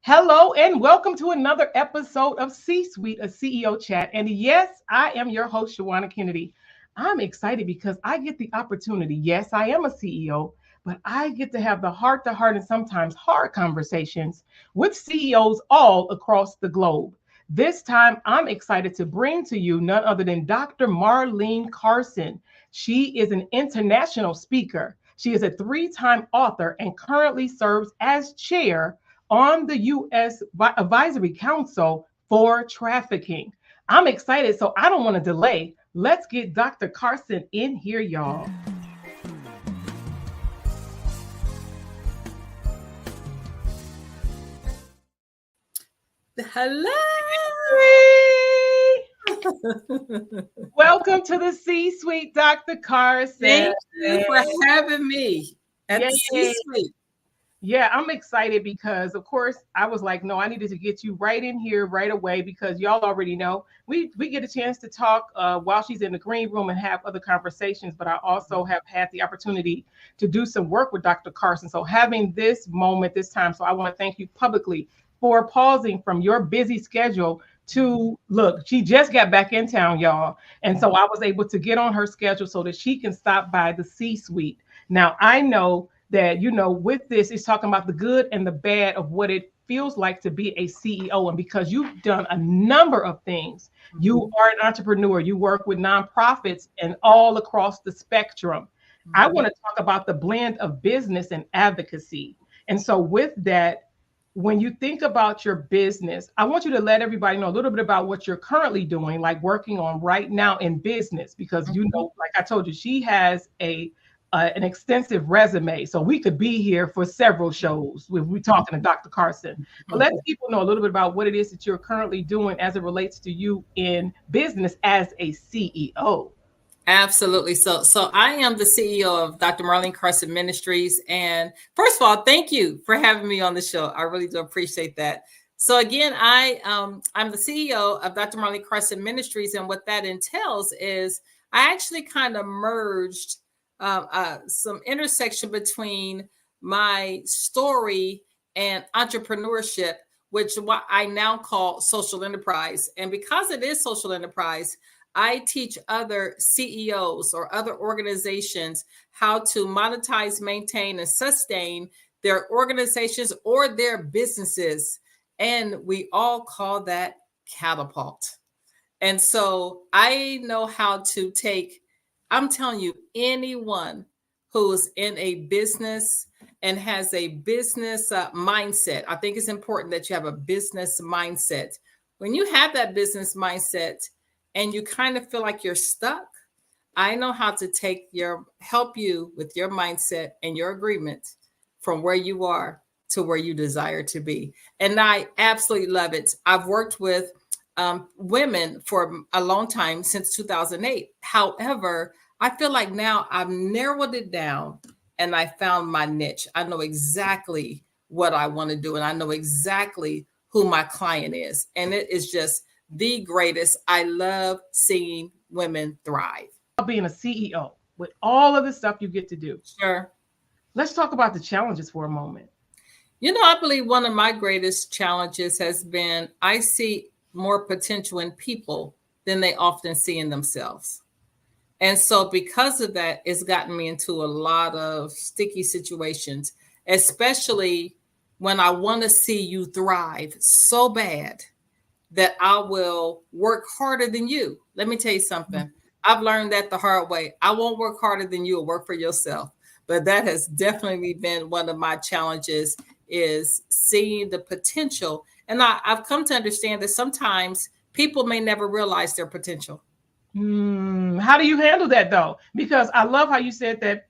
Hello and welcome to another episode of C-Suite, a CEO chat. And yes, I am your host, Shawanna Kennedy. I'm excited because I get the opportunity. Yes, I am a CEO, but I get to have the heart-to-heart and sometimes hard conversations with CEOs all across the globe. This time, I'm excited to bring to you none other than Dr. Marlene Carson. She is an international speaker. She is a three-time author and currently serves as chair on the U.S. Advisory Council for Trafficking. I'm excited, so I don't want to delay. Let's get Dr. Carson in here, y'all. Hello. Welcome to the C-Suite, Dr. Carson. Thank you for having me at the C-Suite. Yeah, I'm excited because, of course, I was like, no, I needed to get you right in here right away because y'all already know we get a chance to talk while she's in the green room and have other conversations. But I also have had the opportunity to do some work with Dr. Carson. So having this moment this time, so I want to thank you publicly for pausing from your busy schedule to look. She just got back in town, y'all. And so I was able to get on her schedule so that she can stop by the C-Suite. Now, I know that, with this, it's talking about the good and the bad of what it feels like to be a CEO. And because you've done a number of things, you are an entrepreneur, you work with nonprofits and all across the spectrum. I want to talk about the blend of business and advocacy. And so with that, when you think about your business, I want you to let everybody know a little bit about what you're currently doing, like working on right now in business, because, like I told you, she has an extensive resume. So we could be here for several shows if we're talking to Dr. Carson. But let people know a little bit about what it is that you're currently doing as it relates to you in business as a CEO. Absolutely. So I am the CEO of Dr. Marlene Carson Ministries. And first of all, thank you for having me on the show. I really do appreciate that. So again, I'm the CEO of Dr. Marlene Carson Ministries. And what that entails is I actually kind of merged some intersection between my story and entrepreneurship, which what I now call social enterprise. And because it is social enterprise, I teach other CEOs or other organizations how to monetize, maintain, and sustain their organizations or their businesses. And we all call that catapult. And so I know how to take, I'm telling you, anyone who's in a business and has a business mindset, I think it's important that you have a business mindset. When you have that business mindset and you kind of feel like you're stuck, I know how to help you with your mindset and your agreement from where you are to where you desire to be. And I absolutely love it. I've worked with women for a long time, since 2008. However, I feel like now I've narrowed it down and I found my niche. I know exactly what I want to do and I know exactly who my client is. And it is just the greatest. I love seeing women thrive. Being a CEO with all of the stuff you get to do. Sure. Let's talk about the challenges for a moment. I believe one of my greatest challenges has been I see more potential in people than they often see in themselves. And so because of that, it's gotten me into a lot of sticky situations, especially when I want to see you thrive so bad that I will work harder than you. Let me tell you something. I've learned that the hard way. I won't work harder than you or work for yourself. But that has definitely been one of my challenges, is seeing the potential. And I've come to understand that sometimes people may never realize their potential. How do you handle that, though? Because I love how you said that,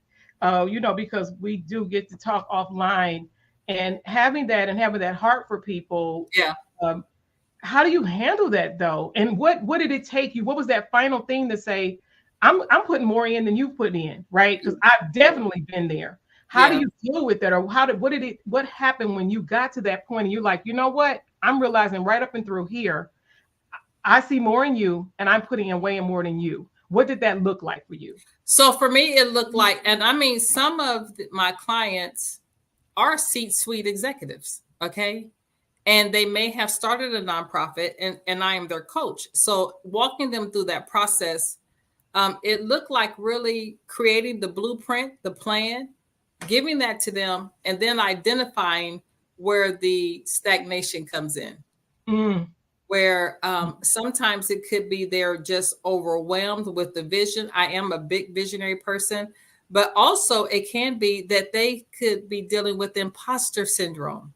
because we do get to talk offline, and having that heart for people. Yeah. How do you handle that, though? And what did it take you? What was that final thing to say, I'm putting more in than you've put in, right? Because I've definitely been there. How do you deal with that? Or what happened when you got to that point and you're like, you know what? I'm realizing right up and through here, I see more in you and I'm putting in way more than you. What did that look like for you? So for me, it looked like, and I mean, some of my clients are C-suite executives, okay? and they may have started a nonprofit, and I am their coach. So walking them through that process, it looked like really creating the blueprint, the plan, giving that to them, and then identifying where the stagnation comes in. Where sometimes it could be they're just overwhelmed with the vision. I am a big visionary person, but also it can be that they could be dealing with imposter syndrome.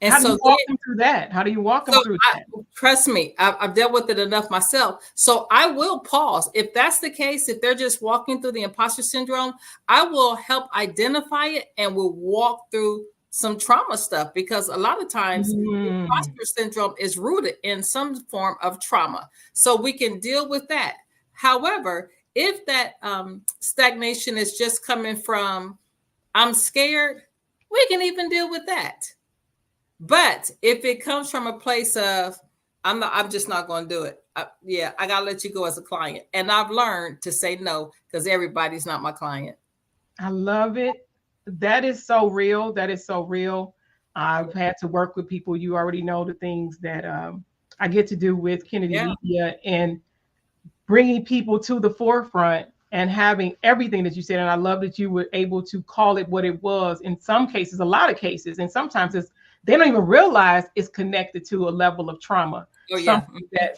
And how do you walk them through that? How do you walk them through that? Trust me, I've dealt with it enough myself. So I will pause. If that's the case, if they're just walking through the imposter syndrome, I will help identify it and we'll walk through some trauma stuff, because a lot of times imposter syndrome is rooted in some form of trauma. So we can deal with that. However, if that stagnation is just coming from, I'm scared, we can even deal with that. But if it comes from a place of, I'm just not going to do it. I got to let you go as a client. And I've learned to say no, because everybody's not my client. I love it. That is so real. That is so real. I've had to work with people. You already know the things that I get to do with Kennedy Media, and bringing people to the forefront and having everything that you said. And I love that you were able to call it what it was in some cases, a lot of cases. And sometimes they don't even realize it's connected to a level of trauma. Something that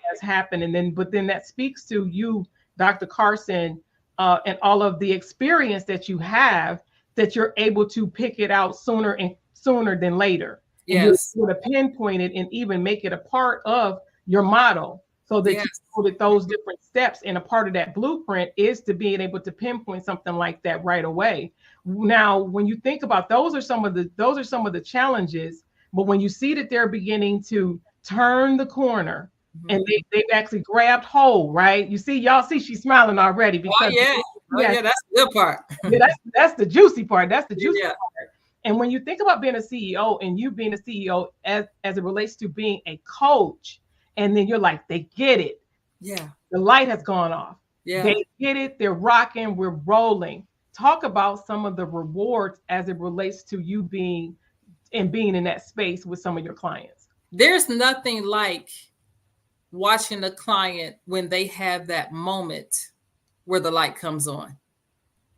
has happened. And but then that speaks to you, Dr. Carson, and all of the experience that you have, that you're able to pick it out sooner than later. Yes. And you're able to pinpoint it and even make it a part of your model, so that you know that those different steps, and a part of that blueprint is to being able to pinpoint something like that right away. Now, when you think about those are some of the challenges, but when you see that they're beginning to turn the corner, and they've actually grabbed hold, right? Y'all see she's smiling already, because that's the good part. That's the juicy part. That's the juicy part. And when you think about being a CEO, and you being a CEO as it relates to being a coach, and then you're like, they get it. Yeah. The light has gone off. Yeah. They get it. They're rocking. We're rolling. Talk about some of the rewards as it relates to you being in that space with some of your clients. There's nothing like watching a client when they have that moment where the light comes on,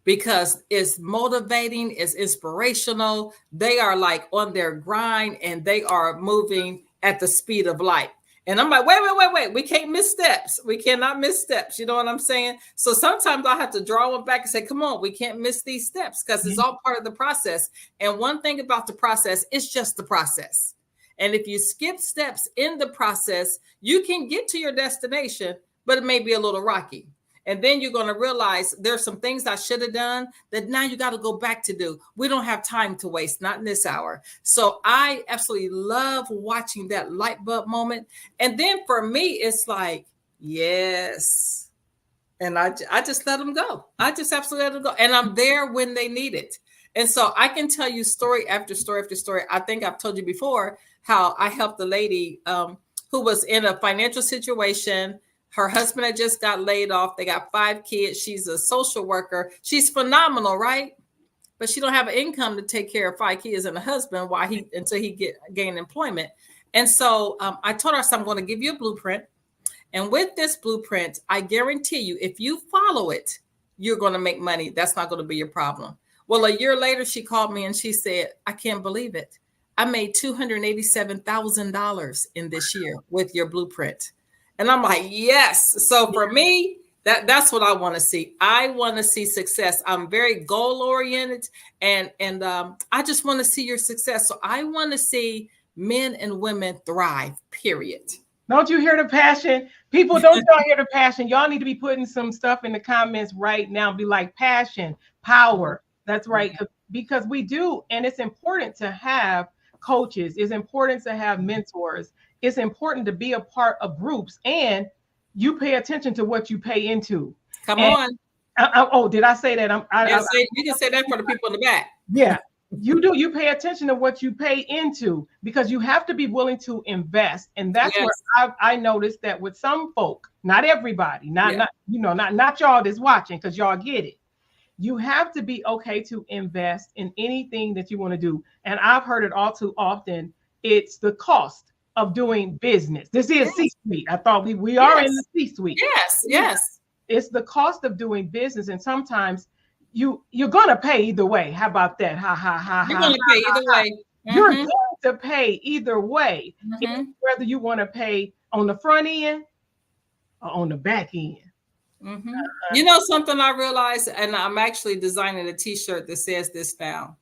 because it's motivating, it's inspirational. They are like on their grind, and they are moving at the speed of light. And I'm like, wait. We can't miss steps. We cannot miss steps. You know what I'm saying? So sometimes I have to draw them back and say, come on, we can't miss these steps, because it's all part of the process. And one thing about the process, it's just the process. And if you skip steps in the process, you can get to your destination, but it may be a little rocky. And then you're going to realize there's some things I should have done that now you got to go back to do. We don't have time to waste, not in this hour. So I absolutely love watching that light bulb moment. And then for me, it's like, yes. And I just let them go. I just absolutely let them go. And I'm there when they need it. And so I can tell you story after story after story. I think I've told you before how I helped a lady who was in a financial situation. Her husband had just got laid off. They got 5 kids. She's a social worker. She's phenomenal, right? But she don't have an income to take care of 5 kids and a husband until he gain employment. And so I told her, so I'm going to give you a blueprint. And with this blueprint, I guarantee you, if you follow it, you're going to make money. That's not going to be your problem. Well, a year later, she called me and she said, I can't believe it. I made $287,000 in this year with your blueprint. And I'm like, yes. So for me, that's what I want to see. I want to see success. I'm very goal oriented, and I just want to see your success. So I want to see men and women thrive, period. Don't you hear the passion? People, don't y'all hear the passion? Y'all need to be putting some stuff in the comments right now. Be like, passion, power. That's right. Because we do. And it's important to have coaches. It's important to have mentors. It's important to be a part of groups, and you pay attention to what you pay into. Come on. Did I say that? You can say that for the people in the back. Yeah, you do. You pay attention to what you pay into, because you have to be willing to invest. And that's where I noticed that with some folk, not everybody, not y'all that's watching, because y'all get it. You have to be okay to invest in anything that you want to do. And I've heard it all too often. it's the cost of doing business. This is Yes. C-suite. I thought we are in the C-suite. Yes, yes. It's the cost of doing business, and sometimes you're gonna pay either way. How about that? Ha ha ha You're ha. going to pay either way. You're going to pay either way, whether you want to pay on the front end or on the back end. You know something I realized, and I'm actually designing a T-shirt that says this now: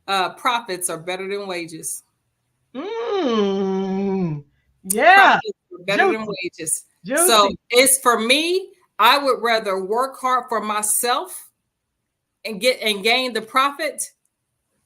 profits are better than wages. Yeah, Profits are better than wages. Juicy. So it's for me. I would rather work hard for myself and gain the profit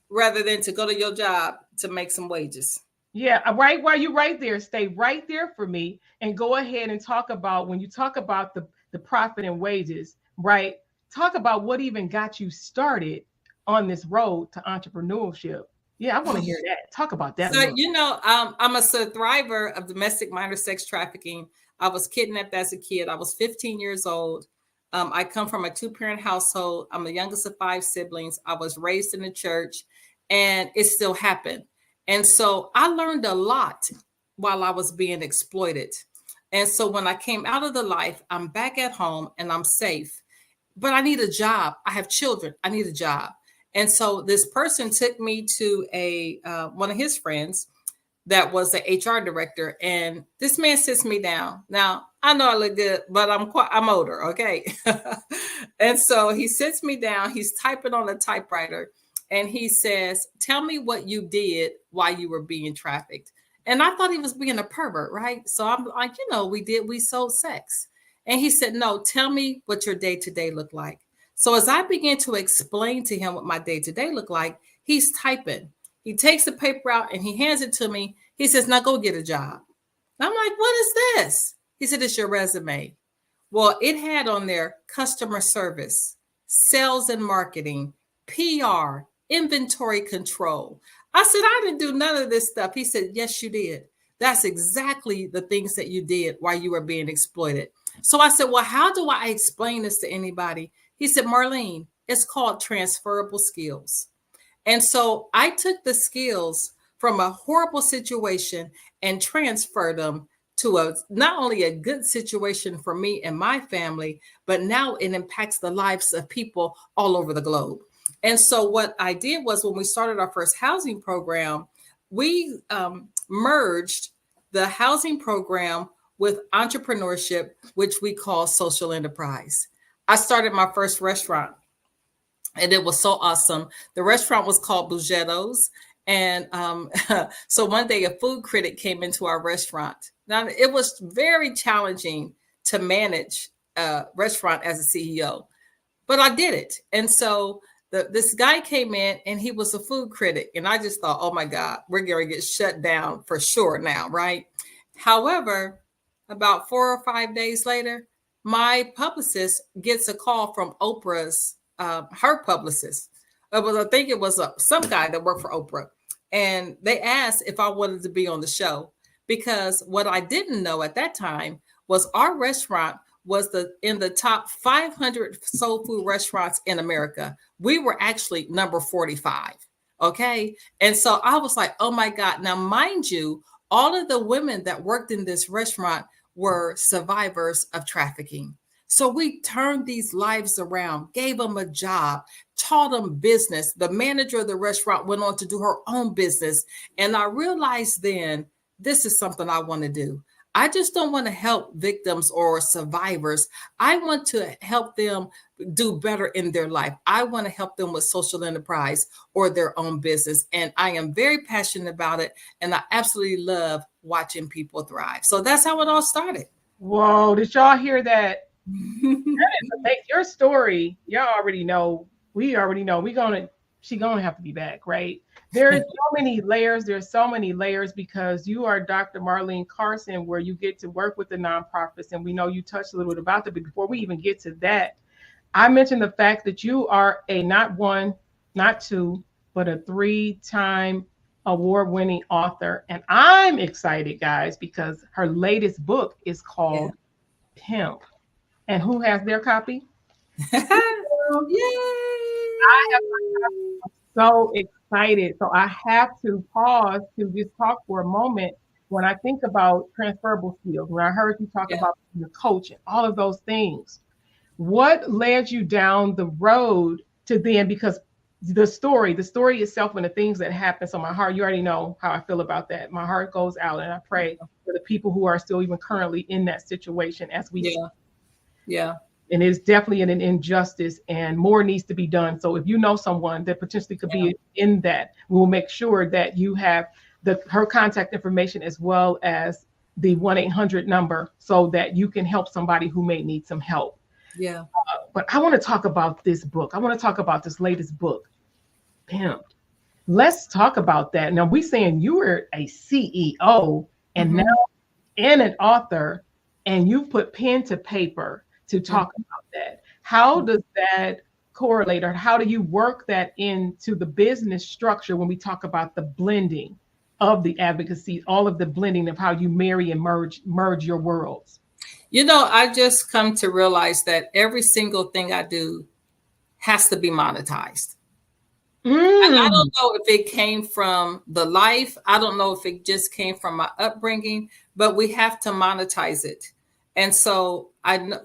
rather than to go to your job to make some wages. Yeah, right. While you right there, stay right there for me and go ahead and talk about, when you talk about the profit and wages, right? Talk about what even got you started on this road to entrepreneurship. Yeah, I want to hear that. Talk about that. So, you know, I'm a survivor of domestic minor sex trafficking. I was kidnapped as a kid. I was 15 years old. I come from a 2-parent household. I'm the youngest of 5 siblings. I was raised in the church, and it still happened. And so I learned a lot while I was being exploited. And so when I came out of the life, I'm back at home and I'm safe, but I need a job. I have children. I need a job. And so this person took me to one of his friends that was the HR director. And this man sits me down. Now, I know I look good, but I'm older. Okay. And so he sits me down. He's typing on a typewriter. And he says, tell me what you did while you were being trafficked. And I thought he was being a pervert, right? So I'm like, we sold sex. And he said, no, tell me what your day-to-day looked like. So as I began to explain to him what my day-to-day looked like, he's typing. He takes the paper out and he hands it to me. He says, now go get a job. And I'm like, what is this? He said, it's your resume. Well, it had on there customer service, sales and marketing, PR, inventory control. I said, I didn't do none of this stuff. He said, yes, you did. That's exactly the things that you did while you were being exploited. So I said, well, how do I explain this to anybody? He said, Marlene, it's called transferable skills. And so I took the skills from a horrible situation and transferred them to not only a good situation for me and my family, but now it impacts the lives of people all over the globe. And so what I did was, when we started our first housing program, we merged the housing program with entrepreneurship, which we call social enterprise. I started my first restaurant, and it was so awesome. The restaurant was called Bugettos. And so one day a food critic came into our restaurant. Now, it was very challenging to manage a restaurant as a CEO, but I did it. And so this guy came in and he was a food critic. And I just thought, oh my God, we're going to get shut down for sure now, right? However, about 4 or 5 days later, my publicist gets a call from Oprah's, her publicist. I think it was some guy that worked for Oprah. And they asked if I wanted to be on the show, because what I didn't know at that time was our restaurant was in the top 500 soul food restaurants in America. We were actually number 45. Okay. And so I was like, oh my God. Now, mind you, all of the women that worked in this restaurant were survivors of trafficking. So we turned these lives around, gave them a job, taught them business. The manager of the restaurant went on to do her own business. And I realized then, this is something I want to do. I just don't want to help victims or survivors. I want to help them do better in their life. I want to help them with social enterprise or their own business. And I am very passionate about it. And I absolutely love watching people thrive. So that's how it all started. Whoa, did y'all hear that? Your story, y'all already know. We already know. She's gonna have to be back, right? There's so many layers. There's so many layers, because you are Dr. Marlene Carson, where you get to work with the nonprofits, and we know you touched a little bit about that. But before we even get to that, I mentioned the fact that you are a not one, not two, but a 3-time award-winning author, and I'm excited, guys, because her latest book is called Pimp. And who has their copy? Yay! I have my copy. I'm so excited. So I have to pause to just talk for a moment when I think about transferable skills. When I heard you talk Yeah. about your coach and all of those things, what led you down the road to then? Because the story itself and the things that happen. So my heart, you already know how I feel about that. My heart goes out and I pray for the people who are still even currently in that situation as we Yeah. Yeah. and it's definitely an injustice and more needs to be done. So if you know someone that potentially could be in that, we'll make sure that you have her contact information as well as the 1-800 number so that you can help somebody who may need some help. Yeah. But I want to talk about this book. I want to talk about this latest book, Pimp. Let's talk about that. Now, we're saying you were a CEO and now and an author, and you put pen to paper to talk about that. How does that correlate, or how do you work that into the business structure when we talk about the blending of the advocacy, all of the blending of how you marry and merge your worlds? You know, I just come to realize that every single thing I do has to be monetized. And I don't know if it came from the life. I don't know if it just came from my upbringing, but we have to monetize it. And so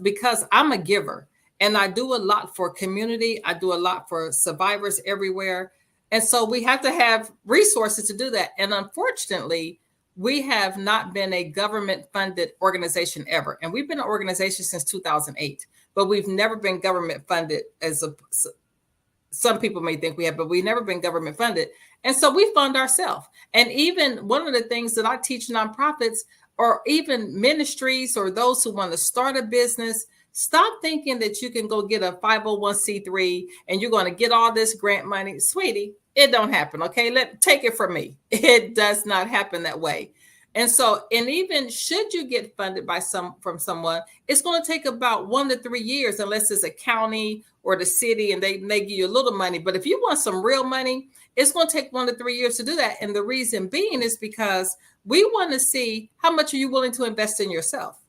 because I'm a giver and I do a lot for community, I do a lot for survivors everywhere. And so we have to have resources to do that. And unfortunately, we have not been a government funded organization ever. And we've been an organization since 2008, but we've never been government funded some people may think we have, but we've never been government funded. And so we fund ourselves. And even one of the things that I teach nonprofits or even ministries or those who want to start a business, stop thinking that you can go get a 501c3 and you're going to get all this grant money. Sweetie, it don't happen. Okay. Take it from me. It does not happen that way. And so, and even should you get funded from someone, it's going to take about 1 to 3 years, unless it's a county or the city and they give you a little money. But if you want some real money, it's going to take 1 to 3 years to do that. And the reason being is because we want to see how much are you willing to invest in yourself.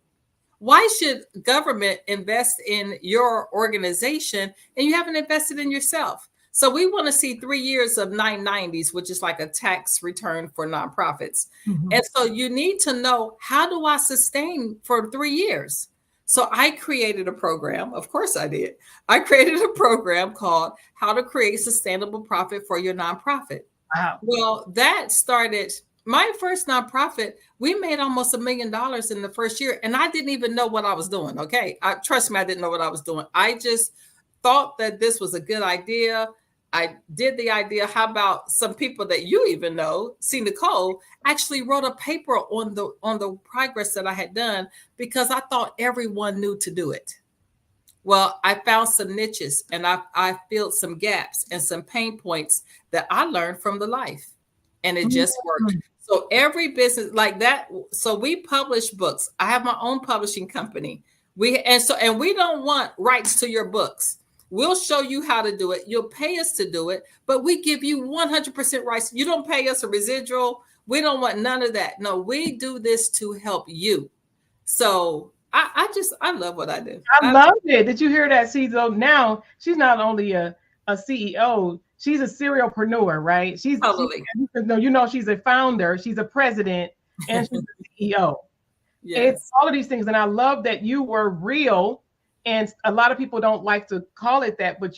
Why should government invest in your organization and you haven't invested in yourself? So we want to see 3 years of 990s, which is like a tax return for nonprofits. And so you need to know, how do I sustain for 3 years? So I created a program. Of course I did. I created a program called How to Create Sustainable Profit for Your Nonprofit. Wow. Well, that started my first nonprofit. We made almost $1 million in the first year. And I didn't even know what I was doing. Okay. Trust me, I didn't know what I was doing. I just thought that this was a good idea. I did the idea. How about some people that you even know, see Nicole, actually wrote a paper on the progress that I had done because I thought everyone knew to do it. Well, I found some niches and I filled some gaps and some pain points that I learned from the life, and it just worked. So every business like that. So we publish books. I have my own publishing company. We don't want rights to your books. We'll show you how to do it. You'll pay us to do it, but we give you 100% rights. You don't pay us a residual. We don't want none of that. No, we do this to help you. So I love what I do. I love it. Did you hear that? So now she's not only a CEO, she's a serialpreneur, right? She's totally. She's a founder, she's a president, and she's a CEO. Yes. It's all of these things. And I love that you were real. And a lot of people don't like to call it that, but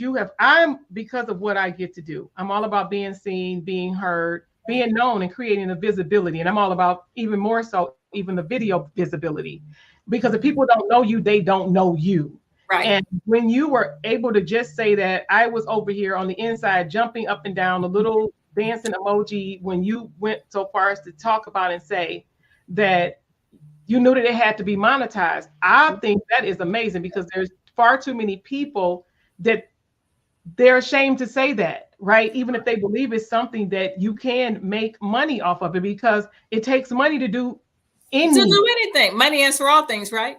because of what I get to do, I'm all about being seen, being heard, being known, and creating a visibility. And I'm all about, even more so, even the video visibility, because if people don't know you, they don't know you. Right. And when you were able to just say that, I was over here on the inside, jumping up and down, a little dancing emoji, when you went so far as to talk about and say that you knew that it had to be monetized. I think that is amazing, because there's far too many people that they're ashamed to say that, right? Even if they believe it's something that you can make money off of it, because it takes money to do anything. Money answers all things, right?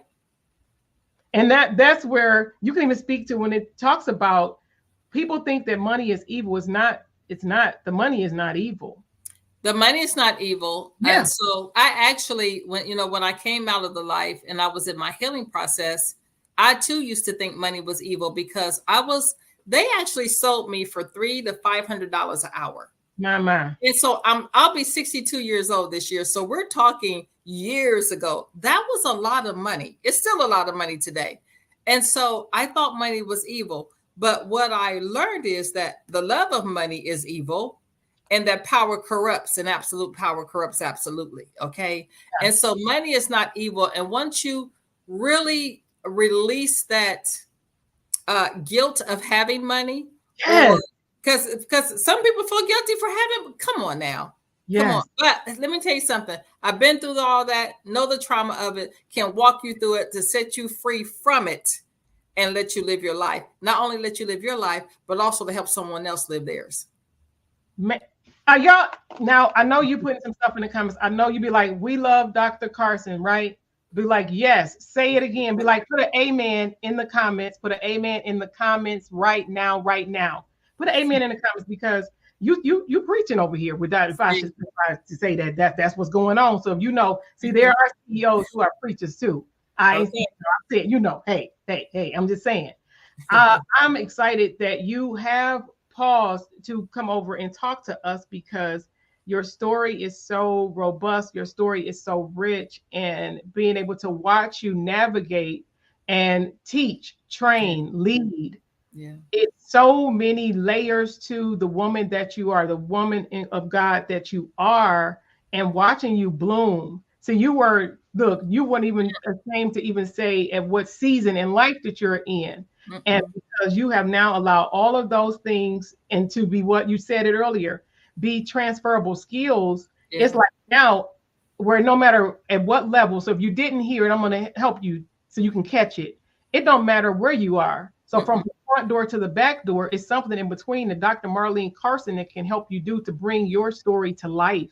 And that's where you can even speak to when it talks about people think that money is evil. It's not. The money is not evil. The money is not evil. Yeah. And so I actually, when I came out of the life and I was in my healing process, I too used to think money was evil, because they actually sold me for $300 to $500 an hour. My. And so I'll be 62 years old this year. So we're talking years ago. That was a lot of money. It's still a lot of money today. And so I thought money was evil. But what I learned is that the love of money is evil, and that power corrupts, and absolute power corrupts absolutely. Okay. Yeah. And so money is not evil. And once you really release that guilt of having money, Yes. because some people feel guilty for having, come on now. Yes. Come on. But let me tell you something. I've been through all that, know the trauma of it, can walk you through it to set you free from it and let you live your life. Not only let you live your life, but also to help someone else live theirs. Y'all, now I know you putting some stuff in the comments. I know you be like, we love Dr. Carson, right? Be like, yes, say it again. Be like, put an amen in the comments. Put an amen in the comments right now, right now. Put an amen in the comments, because you preaching over here with that. If I should say that's what's going on. So you know, see, there are CEOs who are preachers too. I said, you know, hey, I'm just saying. I'm excited that you have paused to come over and talk to us, because your story is so robust. Your story is so rich, and being able to watch you navigate and teach, train, lead. Yeah. It's so many layers to the woman that you are, the woman of God that you are, and watching you bloom. So you weren't even ashamed to even say at what season in life that you're in. Mm-hmm. And because you have now allowed all of those things, and to be what you said it earlier, be transferable skills. Yeah. It's like now, where no matter at what level, so if you didn't hear it, I'm going to help you so you can catch it. It don't matter where you are. So from the front door to the back door, it's something in between that Dr. Marlene Carson that can help you do to bring your story to life.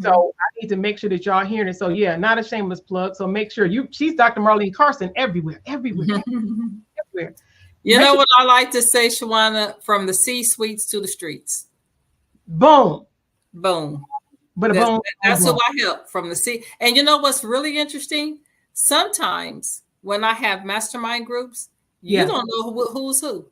So I need to make sure that y'all hearing it. So yeah, not a shameless plug. So make sure she's Dr. Marlene Carson everywhere. Everywhere. You know what I like to say, Shawanna, from the C-suites to the streets. Boom. Boom. But that's who I help, from the C. And you know what's really interesting? Sometimes when I have mastermind groups, you don't know who's who.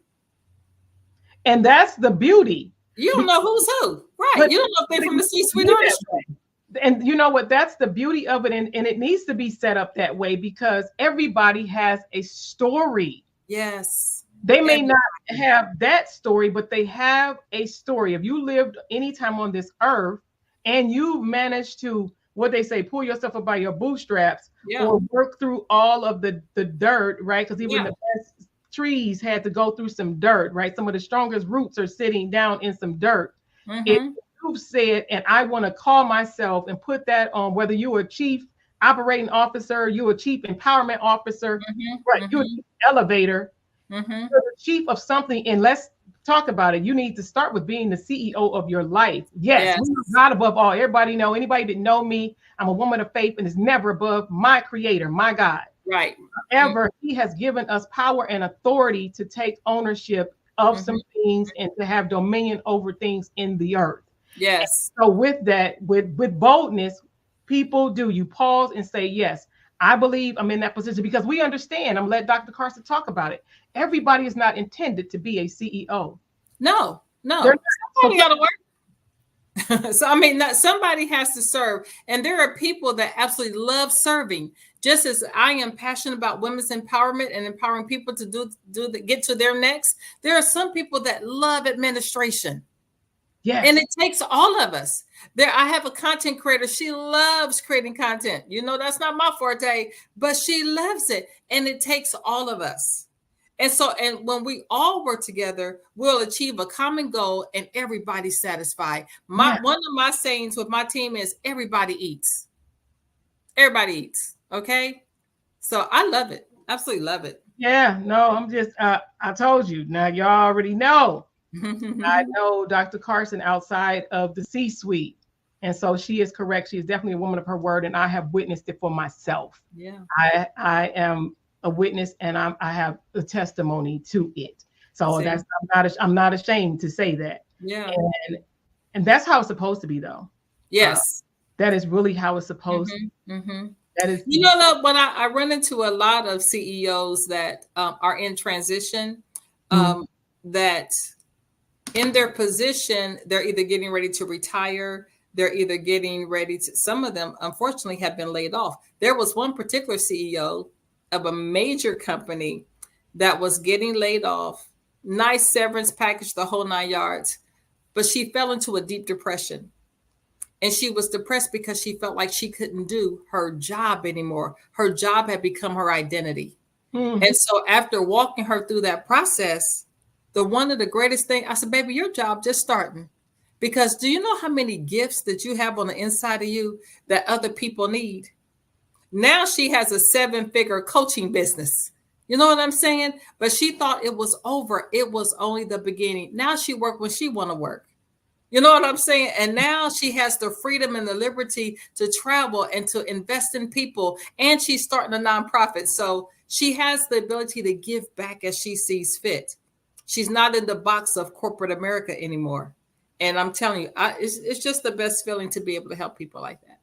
And that's the beauty. You don't know who's who. Right. You don't know if they're from the C-suite or the street. And you know what? That's the beauty of it. And it needs to be set up that way, because everybody has a story. Yes. They may not have that story, but they have a story. If you lived any time on this earth and you've managed to, what they say, pull yourself up by your bootstraps, or work through all of the dirt, right? Because even the best trees had to go through some dirt, right? Some of the strongest roots are sitting down in some dirt. If you've said, and I want to call myself and put that on, whether you're a chief operating officer, you're a chief empowerment officer, right? You're a chief elevator, you're the chief of something, and let's talk about it. You need to start with being the CEO of your life. Yes. God above all. Everybody know, anybody that know me, I'm a woman of faith, and is never above my creator, my God. Right. However, he has given us power and authority to take ownership of some things and to have dominion over things in the earth. Yes. And so with that, with boldness, people do. You pause and say, yes, I believe I'm in that position, because we understand. I'm gonna let Dr. Carson talk about it. Everybody is not intended to be a CEO. No. Somebody got to work. So I mean, somebody has to serve, and there are people that absolutely love serving. Just as I am passionate about women's empowerment and empowering people to get to their next, there are some people that love administration. Yes. And it takes all of us. I have a content creator. She loves creating content. You know, that's not my forte, but she loves it. And it takes all of us. And so, and when we all work together, we'll achieve a common goal and everybody's satisfied. One of my sayings with my team is everybody eats. Everybody eats. Okay. So I love it. Absolutely love it. Yeah, no, I'm just, I told you. Now y'all already know. I know Dr. Carson outside of the C-suite. And so she is correct. She is definitely a woman of her word. And I have witnessed it for myself. Yeah. I am a witness, and I have a testimony to it. So I'm not ashamed to say that. Yeah. And that's how it's supposed to be, though. Yes. That is really how it's supposed to be. That is, you know, when I run into a lot of CEOs that are in transition, that in their position, they're either getting ready to retire, they're either getting ready to, some of them unfortunately have been laid off. There was one particular CEO of a major company that was getting laid off, nice severance package, the whole 9 yards, but she fell into a deep depression. And she was depressed because she felt like she couldn't do her job anymore. Her job had become her identity. And so after walking her through that process, one of the greatest things, I said, baby, your job just starting. Because do you know how many gifts that you have on the inside of you that other people need? Now she has a 7-figure coaching business. You know what I'm saying? But she thought it was over. It was only the beginning. Now she works when she want to work. You know what I'm saying? And now she has the freedom and the liberty to travel and to invest in people. And she's starting a nonprofit. So she has the ability to give back as she sees fit. She's not in the box of corporate America anymore. And I'm telling you, it's just the best feeling to be able to help people like that.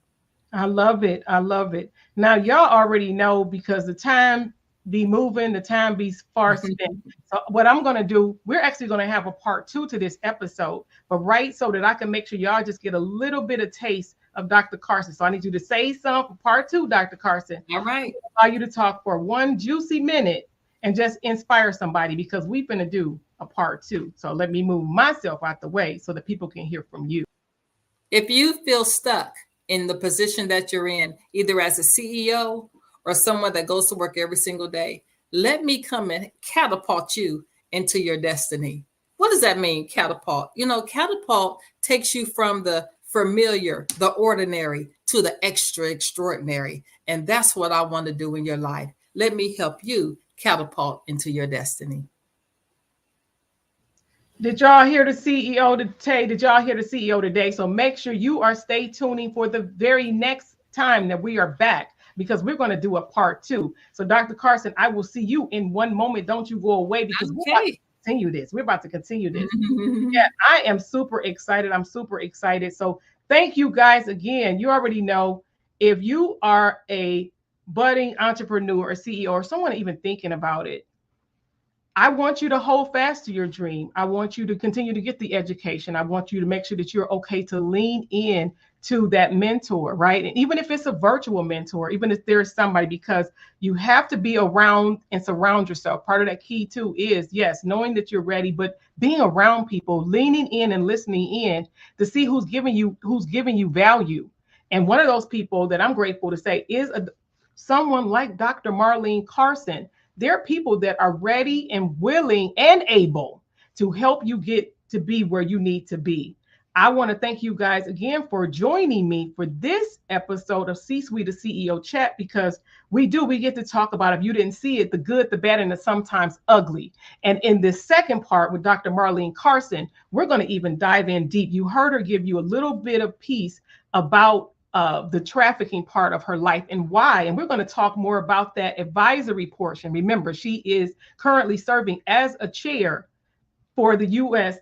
I love it. I love it. Now, y'all already know, because the time be moving, the time be far spent. So what I'm going to do, we're actually going to have a part 2 to this episode, but right, so that I can make sure y'all just get a little bit of taste of Dr. Carson. So I need you to say something for part 2, Dr. Carson. All right. Allow you to talk for 1 juicy minute and just inspire somebody, because we're going to do a part 2. So let me move myself out the way so that people can hear from you. If you feel stuck in the position that you're in, either as a CEO or someone that goes to work every single day, let me come and catapult you into your destiny. What does that mean, catapult? You know, catapult takes you from the familiar, the ordinary, to the extraordinary. And that's what I want to do in your life. Let me help you catapult into your destiny. Did y'all hear the CEO today? Did y'all hear the CEO today? So make sure you are stay tuning for the very next time that we are back, because we're going to do a part 2. So Dr. Carson, I will see you in 1 moment. Don't you go away, because we're about to continue this. We're about to continue this. Yeah, I am super excited. I'm super excited. So thank you guys again. You already know, if you are a budding entrepreneur, a CEO, or someone even thinking about it, I want you to hold fast to your dream. I want you to continue to get the education. I want you to make sure that you're okay to lean in to that mentor, right? And even if it's a virtual mentor, even if there's somebody, because you have to be around and surround yourself. Part of that key too is, yes, knowing that you're ready, but being around people, leaning in and listening in to see who's giving you value. And one of those people that I'm grateful to say is someone like Dr. Marlene Carson. There are people that are ready and willing and able to help you get to be where you need to be. I want to thank you guys again for joining me for this episode of C-Suite, the CEO Chat, because we get to talk about, if you didn't see it, the good, the bad, and the sometimes ugly. And in this second part with Dr. Marlene Carson, we're going to even dive in deep. You heard her give you a little bit of piece about the trafficking part of her life and why. And we're going to talk more about that advisory portion. Remember, she is currently serving as a chair for the U.S.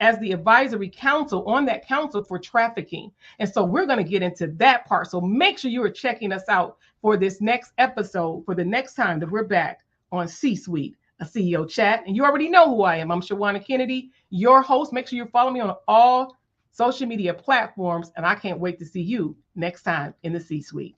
as the advisory council on that council for trafficking. And so we're going to get into that part. So make sure you are checking us out for this next episode, for the next time that we're back on C-Suite, a CEO Chat. And you already know who I am. I'm Shawanna Kennedy, your host. Make sure you follow me on all social media platforms, and I can't wait to see you next time in the C-Suite.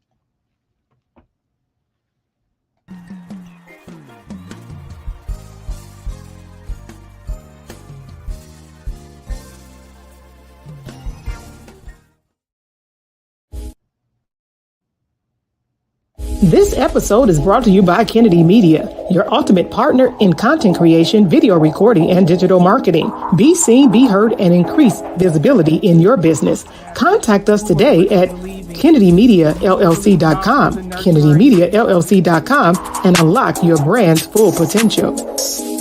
This episode is brought to you by Kennedy Media, your ultimate partner in content creation, video recording, and digital marketing. Be seen, be heard, and increase visibility in your business. Contact us today at KennedyMediaLLC.com, KennedyMediaLLC.com, and unlock your brand's full potential.